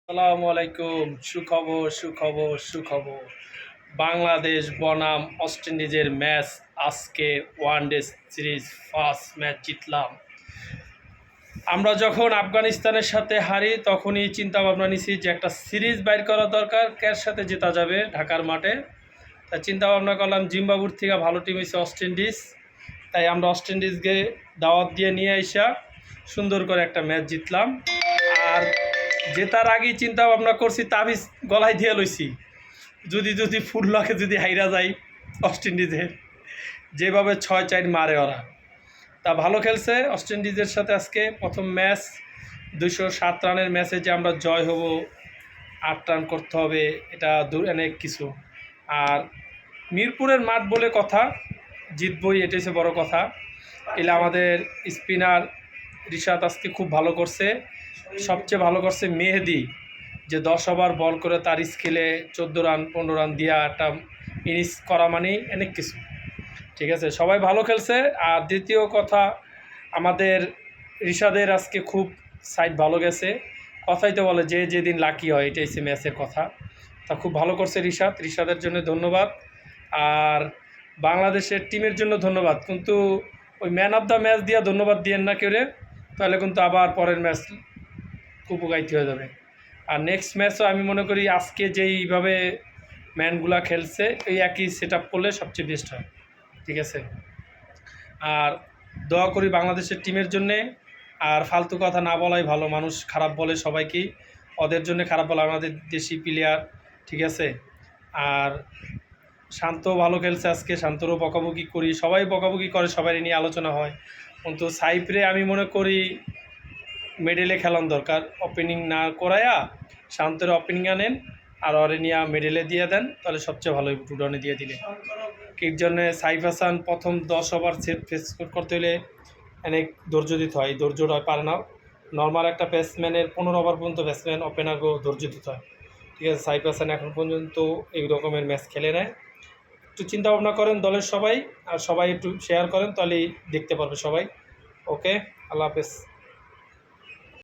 আসসালামু আলাইকুম। সুখবর। বাংলাদেশ বনাম ওয়েস্ট ইন্ডিজের ম্যাচ। আজকে ওয়ানডে সিরিজ ফার্স্ট ম্যাচ জিতলাম। আমরা যখন আফগানিস্তানের সাথে হারি তখনই চিন্তা ভাবনা নিছি যে একটা সিরিজ বাইর করা দরকার, কার সাথে জেতা যাবে ঢাকার মাঠে। তাই চিন্তা ভাবনা করলাম জিম্বাবুর থেকে ভালো টিম হয়েছে ওয়েস্ট ইন্ডিজ, তাই আমরা ওয়েস্ট ইন্ডিজকে দাওয়াত দিয়ে নিয়ে আইসা সুন্দর করে একটা ম্যাচ জিতলাম। আর জেতার আগেই চিন্তা ভাবনা করছি তাবিজ গলায় দিয়ে লইছি, যদি ফুল লকে যদি হাইরা যাই ওয়েস্ট ইন্ডিজের, যেভাবে 6-4 মারে ওরা। তা ভালো খেলছে ওয়েস্ট ইন্ডিজের সাথে। আজকে প্রথম ম্যাচ 207 রানের ম্যাচে যে আমরা জয় হব, 8 রান করতে হবে, এটা অনেক কিছু। আর মিরপুরের মাঠ বলে কথা, জিতবই, এটা হচ্ছে বড় কথা। এলে আমাদের স্পিনার রিশাদ আজকে খুব ভালো করছে। সবচেয়ে ভালো করছে মেহেদি, যে 10 ওভার বল করে তার স্কিলে 14 রান 15 রান দিয়া একটা ইনিংস করা মানেই অনেক কিছু। ঠিক আছে, সবাই ভালো খেলছে। আর দ্বিতীয় কথা, আমাদের রিশাদের আজকে খুব সাইড ভালো গেছে। কথাই তো বলে যে যেদিন লাকি হয়, এটাই হচ্ছে ম্যাচের কথা। তা খুব ভালো করছে রিশাদের জন্য ধন্যবাদ। আর বাংলাদেশের টিমের জন্য ধন্যবাদ, কিন্তু ওই ম্যান অফ দ্য ম্যাচ দিয়া ধন্যবাদ দিয়েন না কেউ, তাহলে কিন্তু আবার পরের ম্যাচ উপকারিত হয়ে যাবে। আর নেক্সট ম্যাচও আমি মনে করি আজকে যেইভাবে ম্যানগুলা খেলছে এই একই সেট আপ করলে সবচেয়ে বেস্ট হয়। ঠিক আছে, আর দোয়া করি বাংলাদেশের টিমের জন্যে। আর ফালতু কথা না বলাই ভালো, মানুষ খারাপ বলে সবাইকেই, ওদের জন্য খারাপ বলে আমাদের দেশি প্লেয়ার। ঠিক আছে, আর শান্ত ভালো খেলছে আজকে, শান্তরও বকাবকি করি, সবাই বকাবকি করে, সবাই নিয়ে আলোচনা হয়, কিন্তু সাইফরে আমি মনে করি মেডেলে খেলান দরকার। ওপেনিং না করায়া শান্তরে ওপেনিং আনেন, আর ওরে নিয়ে মেডেলে দিয়ে দেন, তাহলে সবচেয়ে ভালো টু ডাউনে দিয়ে দিলে। এর জন্য সাইফ হাসান প্রথম 10 ওভার ফেস করতে হলে অনেক ধৈর্য দিতে হয়, ধৈর্যটা পারে না। নর্মাল একটা ব্যাটসম্যানের 15 ওভার পর্যন্ত ব্যাটসম্যান ওপেনারকেও ধৈর্য দিতে হয়। ঠিক আছে, সাইফ হাসান এখন পর্যন্ত এই রকমের ম্যাচ খেলে নেয়। একটু চিন্তা ভাবনা করেন দলের সবাই, আর সবাই একটু শেয়ার করেন, তাহলেই দেখতে পারবে সবাই। ওকে, আল্লাহ হাফেজ।